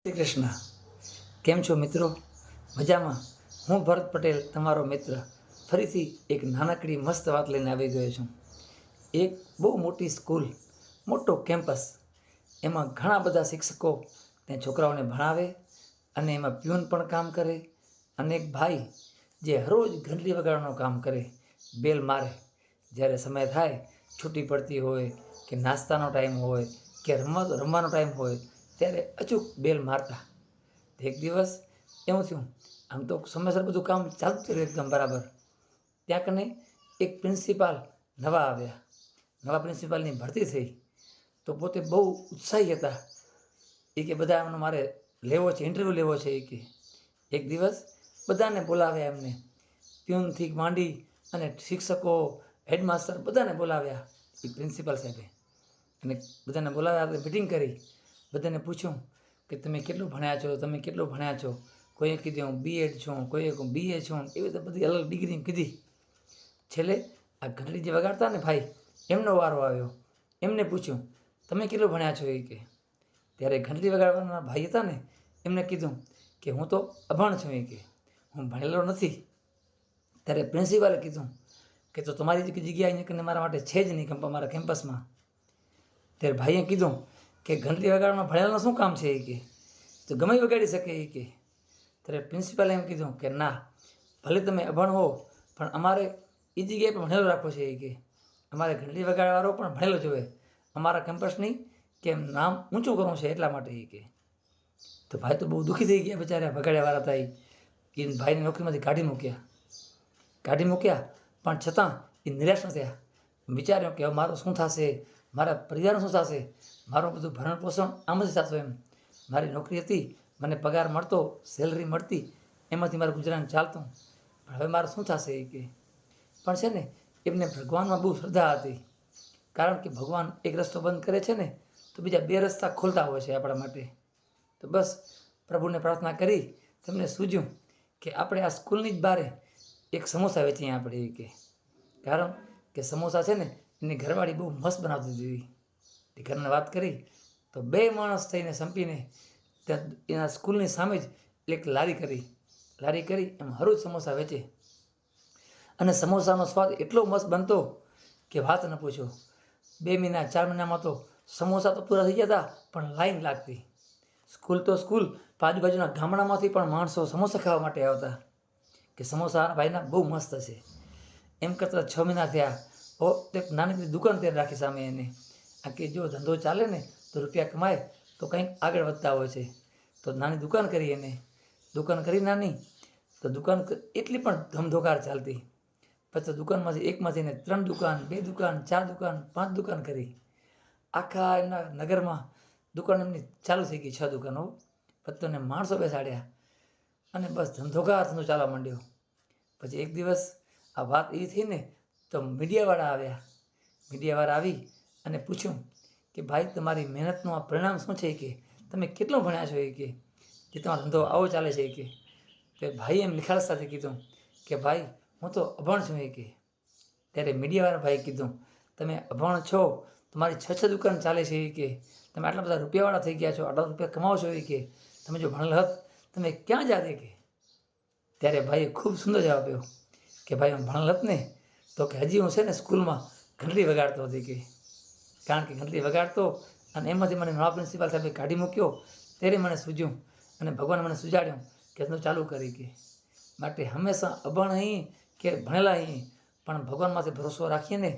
શ્રી કૃષ્ણ. કેમ છો મિત્રો? મજામાં? હું ભરત પટેલ, તમારો મિત્ર, ફરીથી એક નાનકડી મસ્ત વાત લઈને આવી ગયો છું. એક બહુ મોટી સ્કૂલ, મોટો કેમ્પસ, એમાં ઘણા બધા શિક્ષકો તે છોકરાઓને ભણાવે અને એમાં પ્યુન પણ કામ કરે, અને એક ભાઈ જે હરરોજ ઘંટડી વગાડવાનું કામ કરે, બેલ મારે. જ્યારે સમય થાય, છૂટી પડતી હોય કે નાસ્તાનો ટાઈમ હોય કે રમવાનો ટાઈમ હોય, ત્યારે અચૂક બેલ મારતા. એક દિવસ એવું થયું, આમ તો સમયસર બધું કામ ચાલતું રહ્યું એકદમ બરાબર. ત્યાં કને એક પ્રિન્સિપાલ નવા આવ્યા. નવા પ્રિન્સિપાલની ભરતી થઈ તો પોતે બહુ ઉત્સાહી હતા. એ કે બધા મારે લેવો છે, ઇન્ટરવ્યૂ લેવો છે. એ કે એક દિવસ બધાને બોલાવ્યા, એમને પ્યુનથી માંડી અને શિક્ષકો, હેડમાસ્ટર બધાને બોલાવ્યા એ પ્રિન્સિપાલ સાહેબે. અને બધાને બોલાવ્યા, આપણે મિટિંગ કરી. બધાને પૂછ્યું કે તમે કેટલું ભણ્યા છો, તમે કેટલું ભણ્યા છો. કોઈએ કીધું હું બીએડ છું, કોઈએ હું BA છું, એવી રીતે બધી અલગ ડિગ્રી કીધી. છેલ્લે આ ઘંટડી જે વગાડતા ને ભાઈ, એમનો વારો આવ્યો. એમને પૂછ્યું તમે કેટલું ભણ્યા છો. એ કે ત્યારે ઘંટડી વગાડવાના ભાઈ હતા ને, એમને કીધું કે હું તો અભણ છું. એ કે હું ભણેલો નથી. ત્યારે પ્રિન્સિપાલે કીધું કે તો તમારી જગ્યા અહીંયા કને મારા માટે છે જ નહીં મારા કેમ્પસમાં. ત્યારે ભાઈએ કીધું કે ઘંટડી વગાડવામાં ભણેલાનું શું કામ છે. એ કે તો ગમે વગાડી શકે. એ કે ત્યારે પ્રિન્સિપાલે એમ કીધું કે ના, ભલે તમે અભણ હો પણ અમારે એ જગ્યાએ પણ ભણેલો રાખવો છે. એ કે અમારે ઘંટડી વગાડવાવાળો પણ ભણેલો જોઈએ, અમારા કેમ્પસની કે નામ ઊંચું કરવું છે એટલા માટે. એ કે તો ભાઈ તો બહુ દુઃખી થઈ ગયા બિચારા. વગાડ્યાવાળા હતા એ ભાઈને નોકરીમાંથી કાઢી મૂક્યા પણ છતાં એ નિરાશ ન થયા. વિચાર્યું કે હવે મારું શું થશે, મારા પરિવારનું શું થશે, મારું બધું ભરણ પોષણ આમ જ થતું. એમ મારી નોકરી હતી, મને પગાર મળતો, સેલરી મળતી, એમાંથી મારું ગુજરાન ચાલતું, પણ હવે મારું શું થશે. એ કે પણ છે ને એમને ભગવાનમાં બહુ શ્રદ્ધા હતી. કારણ કે ભગવાન એક રસ્તો બંધ કરે છે ને તો બીજા બે રસ્તા ખોલતા હોય છે આપણા માટે. તો બસ પ્રભુને પ્રાર્થના કરી તેમને સૂઝ્યું કે આપણે આ સ્કૂલની જ બહાર એક સમોસા વેચીએ આપણે. એ કે કારણ કે સમોસા છે ને એની ઘરવાળી બહુ મસ્ત બનાવતી હતી. એ ઘરને વાત કરી તો બે માણસ થઈને સંપીને ત્યાં એના સ્કૂલની સામે જ એક લારી કરી એમ હરોજ સમોસા વેચે. અને સમોસાનો સ્વાદ એટલો મસ્ત બનતો કે વાત ન પૂછો. 2 મહિના 4 મહિનામાં તો સમોસા તો પૂરા થઈ જતા, પણ લાઈન લાગતી. સ્કૂલ તો સ્કૂલ, આજુબાજુના ગામડામાંથી પણ માણસો સમોસા ખાવા માટે આવતા કે સમોસા ભાઈના બહુ મસ્ત છે. એમ કરતાં 6 મહિના થયા. એક નાની દુકાન ત્યાં રાખી સામે એને. આ કે જો ધંધો ચાલે ને તો રૂપિયા કમાય તો કંઈક આગળ વધતા હોય છે. તો નાની દુકાન કરી એને. દુકાન કરી નાની તો દુકાન એટલી પણ ધમધોકાર ચાલતી. પછી દુકાનમાંથી એકમાંથી એને 3 દુકાન, 2 દુકાન, 4 દુકાન, 5 દુકાન કરી. આખા એમના નગરમાં દુકાન એમની ચાલુ થઈ ગઈ, 6 દુકાનો. પછી માણસો બેસાડ્યા અને બસ ધંધો ચાલવા માંડ્યો. પછી એક દિવસ આ વાત એ થઈ ને તો મીડિયાવાળા આવ્યા. મીડિયાવાળા આવી અને પૂછ્યું કે ભાઈ તમારી મહેનતનું આ પરિણામ શું છે. કે તમે કેટલું ભણ્યા છો. એ કે જે તમારો ધંધો આવો ચાલે છે. એ કે તો ભાઈએ એમ નિખાલસ સાથે કીધું કે ભાઈ હું તો અભણ છું. એ કે ત્યારે મીડિયાવાળા ભાઈએ કીધું તમે અભણ છો, તમારી 6 દુકાન ચાલે છે. એ કે તમે આટલા બધા રૂપિયાવાળા થઈ ગયા છો, આટલા રૂપિયા કમાવો છો. એ કે તમે જો ભણેલ હોત તમે ક્યાં જાત. એ કે ત્યારે ભાઈએ ખૂબ સુંદર જવાબ આપ્યો કે ભાઈ હું ભણેલ હોત ને તો કે હજી હું છે ને સ્કૂલમાં ઘંટડી વગાડતો હતી. કે કારણ કે ઘંટડી વગાડતો અને એમાંથી મને નવા પ્રિન્સિપાલ સાહેબે કાઢી મૂક્યો. ત્યારે મને સૂઝ્યું અને ભગવાને મને સુજાડ્યું કે ધંધો ચાલુ કરી. કે માટે હંમેશા અભણ અહીં કે ભણેલા અહીં પણ ભગવાનમાંથી ભરોસો રાખીએ ને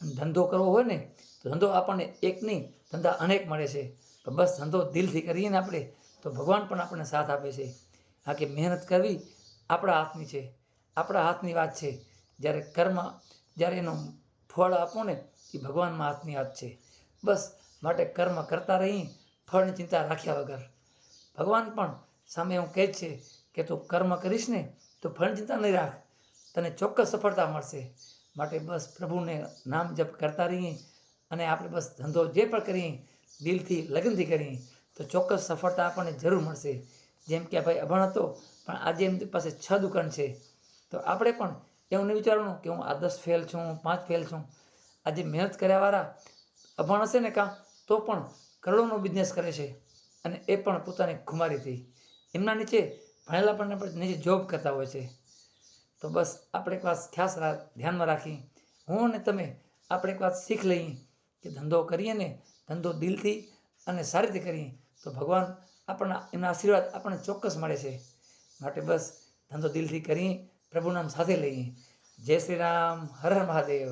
ધંધો કરવો હોય ને તો ધંધો આપણને એક નહીં, ધંધા અનેક મળે છે. તો બસ ધંધો દિલથી કરીએ ને આપણે તો ભગવાન પણ આપણને સાથ આપે છે. આ કે મહેનત કરવી આપણા હાથની છે, આપણા હાથની વાત છે. જ્યારે એનું ફળ આપો ને એ ભગવાનમાં હાથની વાત છે. બસ માટે કર્મ કરતા રહી, ફળની ચિંતા રાખ્યા વગર. ભગવાન પણ સામે એવું કહે છે કે તું કર્મ કરીશ ને તો ફળની ચિંતા નહીં રાખ, તને ચોક્કસ સફળતા મળશે. માટે બસ પ્રભુને નામ જપ કરતા રહીએ અને આપણે બસ ધંધો જે પણ કરીએ દિલથી, લગનથી કરીએ તો ચોક્કસ સફળતા આપણને જરૂર મળશે. જેમ કે ભાઈ અભણ હતો પણ આજે એમની પાસે 6 દુકાન છે. તો આપણે પણ એવું નહીં વિચારવાનું કે હું આ 10 ફેલ છું, 5 ફેલ છું. આજે મહેનત કર્યાવાળા અભણ હશે ને કાં તો પણ કરોડોનો બિઝનેસ કરે છે. અને એ પણ પોતાની ખુમારીથી. એમના નીચે ભણેલા પણ નીચે જોબ કરતા હોય છે. તો બસ આપણે એક વાત ધ્યાનમાં રાખી, હું અને તમે આપણે એક વાત શીખ લઈએ કે ધંધો કરીએ ને, ધંધો દિલથી અને સારી રીતે કરીએ તો ભગવાન આપણના એમના આશીર્વાદ આપણને ચોક્કસ મળે છે. માટે બસ ધંધો દિલથી કરીએ, પ્રભુ નામ સાથે લઈએ. જય શ્રી રામ, હર હર મહાદેવ.